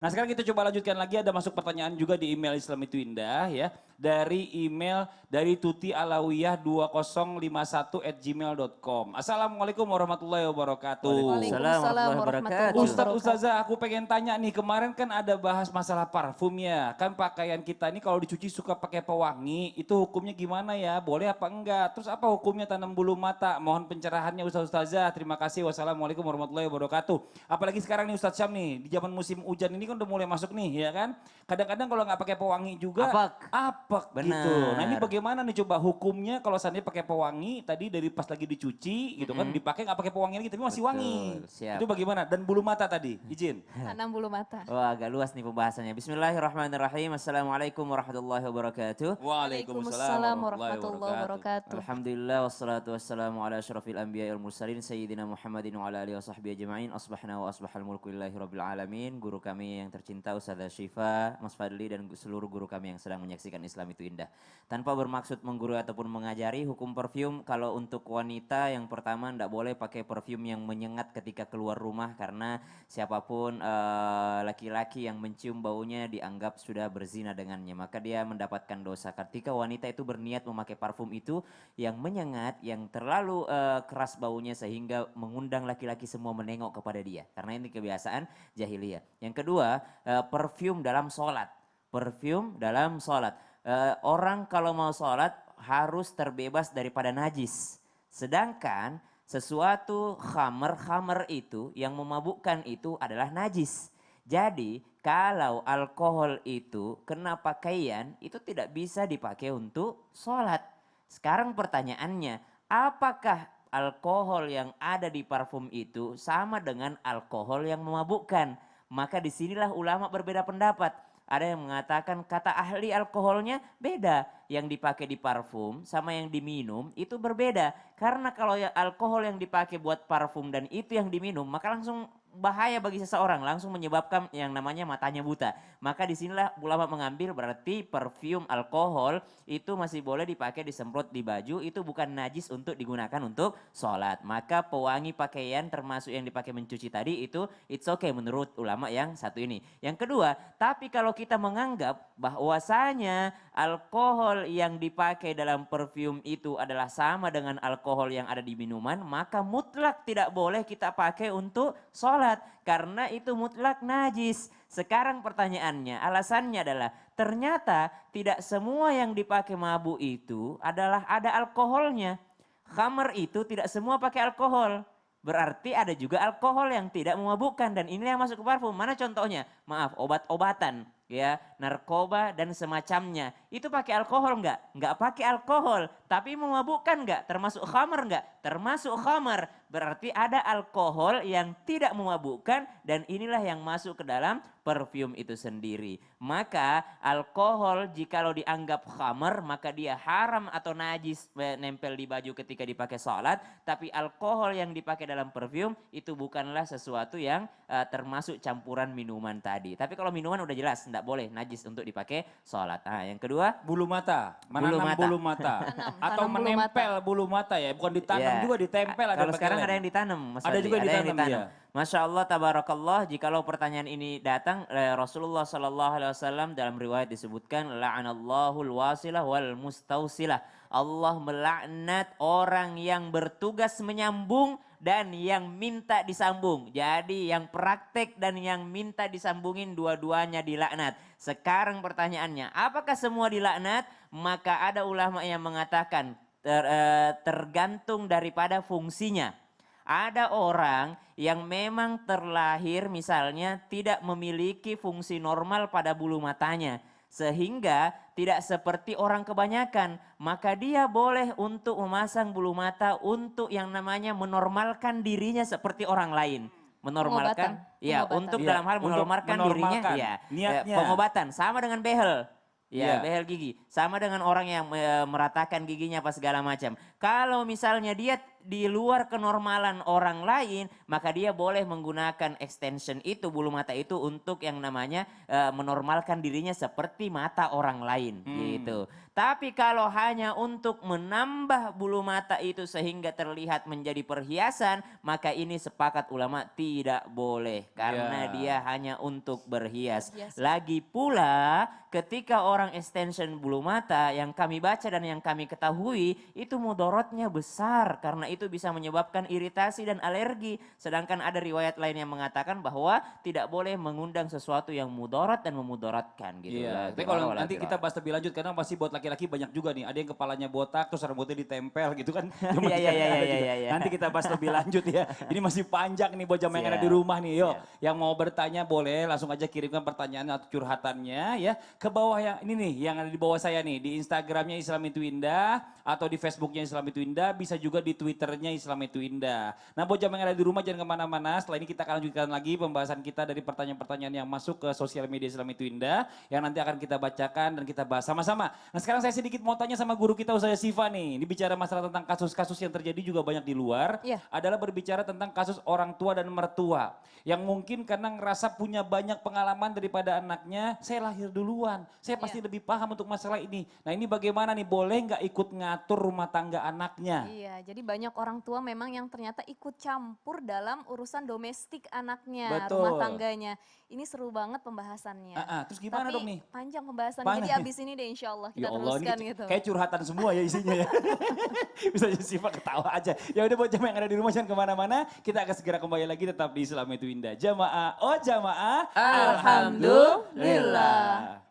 Nah sekarang kita coba lanjutkan lagi, ada masuk pertanyaan juga di email Islam itu Indah ya. Dari email dari Tuti Alawiyah 2051@gmail.com. Assalamualaikum warahmatullahi wabarakatuh. Waalaikumsalam Waalaikumsalam warahmatullahi warahmatullahi wabarakatuh. Ustadz wabarakatuh. Ustazah, aku pengen tanya nih, kemarin kan ada bahas masalah parfum ya. Kan pakaian kita ini kalau dicuci suka pakai pewangi, itu hukumnya gimana ya? Boleh apa enggak? Terus apa hukumnya tanam bulu mata? Mohon pencerahannya Ustadz Ustazah. Terima kasih. Wassalamualaikum warahmatullahi wabarakatuh. Apalagi sekarang nih Ustadz Syam nih, di zaman musim hujan ini kan udah mulai masuk nih ya kan. Kadang-kadang kalau nggak pakai pewangi juga apek gitu. Nah ini Benar. bagaimana nih coba hukumnya kalau seandainya pakai pewangi tadi dari pas lagi dicuci gitu kan dipakai nggak pakai pewangi lagi tapi masih wangi. Betul, siap. Itu bagaimana? Dan bulu mata tadi, izin. Tanam bulu mata. Wah, agak luas nih pembahasannya. Bismillahirrahmanirrahim. Assalamualaikum warahmatullahi wabarakatuh. Waalaikumsalam warahmatullahi wabarakatuh. Alhamdulillah wassalatu wassalamu ala asyrafil anbiya wal mursalin sayyidina Muhammadin wa ala alihi wasahbihi ajma'in. Asbahna wa asbahal mulku lillahi rabbil alamin. Guru kami yang tercinta Ustazah Syifa, Mas Fadli dan seluruh guru kami yang sedang menyaksikan Islam itu Indah. Tanpa bermaksud menggurui ataupun mengajari, hukum parfum kalau untuk wanita yang pertama tidak boleh pakai parfum yang menyengat ketika keluar rumah karena siapapun laki-laki yang mencium baunya dianggap sudah berzina dengannya, maka dia mendapatkan dosa. Ketika wanita itu berniat memakai parfum itu yang menyengat, yang terlalu keras baunya sehingga mengundang laki-laki semua menengok kepada dia, karena ini kebiasaan jahiliyah. Yang kedua, parfum dalam sholat. Parfum dalam sholat. Orang kalau mau sholat harus terbebas daripada najis. Sedangkan sesuatu khamar itu yang memabukkan itu adalah najis. Jadi kalau alkohol itu kena pakaian itu tidak bisa dipakai untuk sholat. Sekarang pertanyaannya, apakah alkohol yang ada di parfum itu sama dengan alkohol yang memabukkan? Maka disinilah ulama berbeda pendapat. Ada yang mengatakan kata ahli alkoholnya beda. Yang dipakai di parfum sama yang diminum itu berbeda. Karena kalau ya alkohol yang dipakai buat parfum dan itu yang diminum, maka langsung bahaya bagi seseorang, langsung menyebabkan yang namanya matanya buta. Maka disinilah ulama mengambil berarti parfum alkohol itu masih boleh dipakai disemprot di baju, itu bukan najis untuk digunakan untuk sholat. Maka pewangi pakaian termasuk yang dipakai mencuci tadi itu it's okay menurut ulama yang satu ini. Yang kedua, tapi kalau kita menganggap bahwasanya alkohol yang dipakai dalam parfum itu adalah sama dengan alkohol yang ada di minuman, maka mutlak tidak boleh kita pakai untuk sholat. Karena itu mutlak najis. Sekarang pertanyaannya, alasannya adalah ternyata tidak semua yang dipakai mabuk itu adalah ada alkoholnya. Khamar itu tidak semua pakai alkohol. Berarti ada juga alkohol yang tidak memabukkan dan ini yang masuk ke parfum. Mana contohnya? Maaf, obat-obatan, ya, narkoba dan semacamnya. Itu pakai alkohol enggak? Enggak pakai alkohol, tapi memabukkan enggak? Termasuk khamar enggak? Termasuk khamar. Berarti ada alkohol yang tidak memabukkan dan inilah yang masuk ke dalam parfum itu sendiri. Maka alkohol jikalau dianggap khamar maka dia haram atau najis nempel di baju ketika dipakai sholat. Tapi alkohol yang dipakai dalam parfum itu bukanlah sesuatu yang termasuk campuran minuman tadi. Tapi kalau minuman udah jelas tidak boleh najis untuk dipakai sholat. Nah, yang kedua Bulu mata, menanam bulu mata. Atau tanam bulu menempel bulu mata ya, bukan ditanam Ya, juga ditempel ada kalau pakai sekarang lem. ada yang ditanam, Mas Ada Fadli, juga yang ditanam, ya. Masya Allah, tabarakallah. Jikalau pertanyaan ini datang, Rasulullah Sallallahu Alaihi Wasallam dalam riwayat disebutkan, la'anallahul wasilah wal mustausilah. Allah melaknat orang yang bertugas menyambung dan yang minta disambung. Jadi yang praktek dan yang minta disambungin dua-duanya dilaknat. Sekarang pertanyaannya, apakah semua dilaknat? Maka ada ulama yang mengatakan tergantung daripada fungsinya. Ada orang yang memang terlahir misalnya tidak memiliki fungsi normal pada bulu matanya. Sehingga tidak seperti orang kebanyakan. Maka dia boleh untuk memasang bulu mata untuk yang namanya menormalkan dirinya seperti orang lain. Menormalkan, ya, Pengobatan. untuk Ya, dalam hal untuk menormalkan dirinya, menormalkan ya, niatnya. pengobatan sama dengan behel. Ya, Iya. behel gigi. Sama dengan orang yang meratakan giginya apa segala macam. Kalau misalnya dia di luar kenormalan orang lain, maka dia boleh menggunakan extension itu, bulu mata itu untuk yang namanya menormalkan dirinya seperti mata orang lain gitu. Tapi kalau hanya untuk menambah bulu mata itu sehingga terlihat menjadi perhiasan, maka ini sepakat ulama tidak boleh karena dia hanya untuk berhias. Lagi pula ketika orang extension bulu mata yang kami baca dan yang kami ketahui itu mudorotnya besar karena itu bisa menyebabkan iritasi dan alergi. Sedangkan ada riwayat lain yang mengatakan bahwa tidak boleh mengundang sesuatu yang mudorot dan memudaratkan gitu. Iya, tapi kalau nanti kita bahas lebih lanjut karena pasti buat laki-laki banyak juga nih. Ada yang kepalanya botak terus rambutnya ditempel gitu kan. Iya. Nanti kita bahas lebih lanjut ya. Ini masih panjang nih buat jamaah yang ada di rumah nih. Yuk, yang mau bertanya boleh langsung aja kirimkan pertanyaan atau curhatannya ya ke bawah yang ini nih, yang ada di bawah saya nih di Instagramnya Islam Itu Indah atau di Facebooknya Islam Itu Indah, bisa juga di Twitternya Islam Itu Indah. Nah buat jamaah yang ada di rumah jangan kemana-mana. Setelah ini kita akan lanjutkan lagi pembahasan kita dari pertanyaan-pertanyaan yang masuk ke sosial media Islam Itu Indah yang nanti akan kita bacakan dan kita bahas sama-sama. Nah sekarang saya sedikit mau tanya sama guru kita Ustazah Syifa nih. Ini bicara masalah tentang kasus-kasus yang terjadi juga banyak di luar. Adalah berbicara tentang kasus orang tua dan mertua. Yang mungkin karena ngerasa punya banyak pengalaman daripada anaknya. Saya lahir duluan. Saya pasti lebih paham untuk masalah ini. Nah ini bagaimana nih? Boleh nggak ikut ngatur rumah tangga anaknya? Iya, jadi banyak orang tua memang yang ternyata ikut campur dalam urusan domestik anaknya, rumah tangganya. Ini seru banget pembahasannya. Terus gimana dong nih? Panjang pembahasannya, jadi abis ini deh insya Allah kita teruskan gitu. Kayak curhatan semua ya isinya ya. Bisa Syifa ketawa aja. Ya udah buat jamaah yang ada di rumah jangan kemana-mana. Kita akan segera kembali lagi tetap di Islam Itu Indah. Jamaah, oh jamaah. Alhamdulillah.